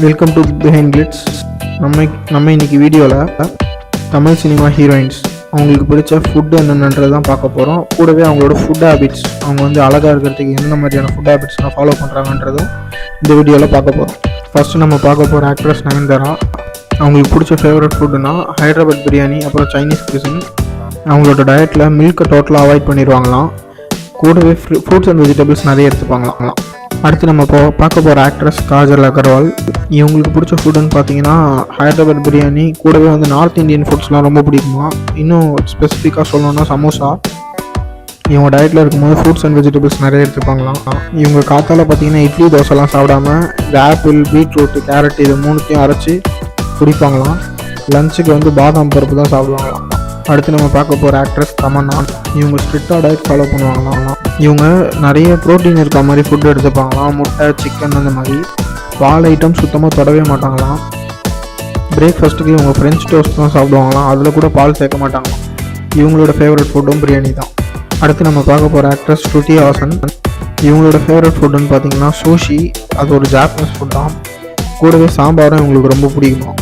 Welcome to behind glitz. நம்ம இன்னைக்கு வீடியோவில் தமிழ் சினிமா ஹீரோயின்ஸ் அவங்களுக்கு பிடிச்ச ஃபுட்டு என்னென்னன்றது தான் பார்க்க போகிறோம். கூடவே அவங்களோட ஃபுட் ஹேபிட்ஸ், அவங்க வந்து அழகாக இருக்கிறதுக்கு என்னென்ன மாதிரியான ஃபுட் ஹேபிட்ஸ்லாம் ஃபாலோ பண்ணுறாங்கன்றதும் இந்த வீடியோவில் பார்க்க போகிறோம். ஃபஸ்ட்டு நம்ம பார்க்க போகிற ஆக்ட்ரஸ் நயன்தாரா. அவங்களுக்கு பிடிச்ச ஃபேவரட் ஃபுட்டுனா ஹைதராபாத் பிரியாணி, அப்புறம் சைனீஸ் குசின். அவங்களோட டயட்டில் மில்க்கை டோட்டலாக அவாய்ட் பண்ணிடுவாங்களாம். கூடவே ஃப்ரூட்ஸ் அண்ட் வெஜிடபிள்ஸ் நிறைய எடுத்துப்பாங்களாம். அடுத்து நம்ம பார்க்க போகிற ஆக்ட்ரஸ் காஜல் அகர்வால். இவங்களுக்கு பிடிச்ச ஃபுட்டுன்னு பார்த்தீங்கன்னா ஹைதராபாத் பிரியாணி, கூடவே வந்து நார்த் இந்தியன் ஃபுட்ஸ்லாம் ரொம்ப பிடிக்குமா. இன்னும் ஸ்பெசிஃபிக்காக சொல்லணும்னா சமோசா. இவங்க டயட்டில் இருக்கும்போது ஃப்ரூட்ஸ் அண்ட் வெஜிடபிள்ஸ் நிறைய எடுத்துப்பாங்களாம். இவங்க காத்தால் பார்த்தீங்கன்னா இட்லி தோசைலாம் சாப்பிடாம இந்த ஆப்பிள், பீட்ரூட், கேரட் இது மூணுத்தையும் அரைச்சி குடிப்பாங்களாம். லஞ்சுக்கு வந்து பாதாம் பருப்பு தான் சாப்பிடுவாங்களாம். அடுத்து நம்ம பார்க்க போகிற ஆக்ட்ரஸ் தமன்னா. இவங்க ஸ்ட்ரிக்டாக டயட் ஃபாலோ பண்ணுவாங்களாம். இவங்க நிறைய ப்ரோட்டீன் இருக்க மாதிரி ஃபுட்டு எடுத்துப்பாங்களாம். முட்டை, சிக்கன் அந்த மாதிரி. பால் ஐட்டம் சுத்தமாக தொடவே மாட்டாங்களாம். பிரேக்ஃபாஸ்ட்டுக்கு இவங்க ஃப்ரெஞ்ச் டோஸ்ட் தான் சாப்பிடுவாங்களாம். அதில் கூட பால் சேர்க்க மாட்டாங்களாம். இவங்களோட ஃபேவரட் ஃபுட்டும் பிரியாணி தான். அடுத்து நம்ம பார்க்க போகிற ஆக்ட்ரஸ் ஸ்ருதி ஹாசன். இவங்களோட ஃபேவரட் ஃபுட்டுன்னு பார்த்தீங்கன்னா சூஷி. அது ஒரு ஜாப்பனீஸ் ஃபுட் தான். கூடவே சாம்பாரும் இவங்களுக்கு ரொம்ப பிடிக்குமா.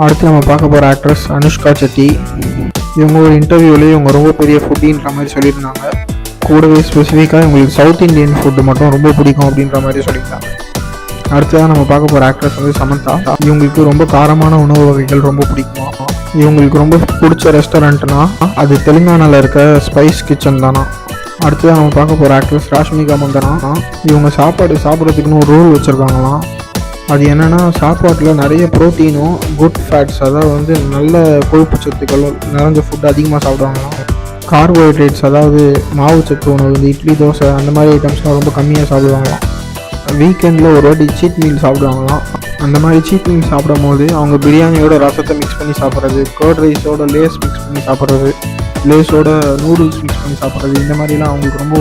அடுத்து நம்ம பார்க்க போகிற ஆக்ட்ரஸ் அனுஷ்கா செட்டி. இவங்க ஒரு இன்டர்வியூலேயே இவங்க ரொம்ப பெரிய ஃபுட்டின்ற மாதிரி சொல்லியிருந்தாங்க. கூடவே ஸ்பெசிஃபிக்காக இவங்களுக்கு சவுத் இந்தியன் ஃபுட்டு மட்டும் ரொம்ப பிடிக்கும் அப்படின்ற மாதிரி சொல்லியிருந்தாங்க. அடுத்ததான் நம்ம பார்க்க போகிற ஆக்ட்ரஸ் வந்து சமந்தா. இவங்களுக்கு ரொம்ப காரமான உணவு வகைகள் ரொம்ப பிடிக்குமா. இவங்களுக்கு ரொம்ப பிடிச்ச ரெஸ்டாரண்ட்னா அது தெலுங்கானாவில் இருக்க ஸ்பைஸ் கிச்சன் தானா. அடுத்ததான் நம்ம பார்க்க போகிற ஆக்ட்ரஸ் ராஷ்மிகா மந்தனா. இவங்க சாப்பிட்றதுக்குன்னு ஒரு ரூல் வச்சுருக்காங்களாம். அது என்னென்னா சாப்பாட்டில் நிறைய ப்ரோட்டீனும் குட் ஃபேட்ஸ், அதாவது வந்து நல்ல கொழுப்பு சத்துக்களும் நிறைஞ்ச ஃபுட் அதிகமாக சாப்பிடுவாங்களாம். கார்போஹைட்ரேட்ஸ், அதாவது மாவு சத்து உணவு, இந்த இட்லி தோசை அந்த மாதிரி ஐட்டம்ஸ்லாம் ரொம்ப கம்மியாக சாப்பிடுவாங்களாம். வீக்கெண்டில் ஒரு வாட்டி சீட் மீல் சாப்பிடுவாங்களாம். அந்த மாதிரி சீட் மீல் சாப்பிடும் போது அவங்க பிரியாணியோட ரசத்தை மிக்ஸ் பண்ணி சாப்பிட்றது, கர்ட் ரைஸோட லேஸ் மிக்ஸ் பண்ணி சாப்பிட்றது, லேஸோட நூடுல்ஸ் மிக்ஸ் பண்ணி சாப்பிட்றது, இந்த மாதிரிலாம் அவங்களுக்கு ரொம்ப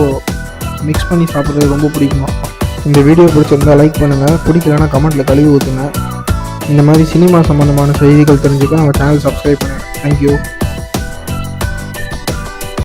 மிக்ஸ் பண்ணி சாப்பிட்றது ரொம்ப பிடிக்குமா. இந்த வீடியோ பிடிச்சிருந்தா லைக் பண்ணுங்கள், பிடிக்கலன்னா கமெண்ட்டில் கழுவி ஊற்றுங்க. இந்த மாதிரி சினிமா சம்மந்தமான செய்திகள் தெரிஞ்சுக்க நம்ம சேனல் சப்ஸ்கிரைப் பண்ணுங்கள். தேங்க்யூ.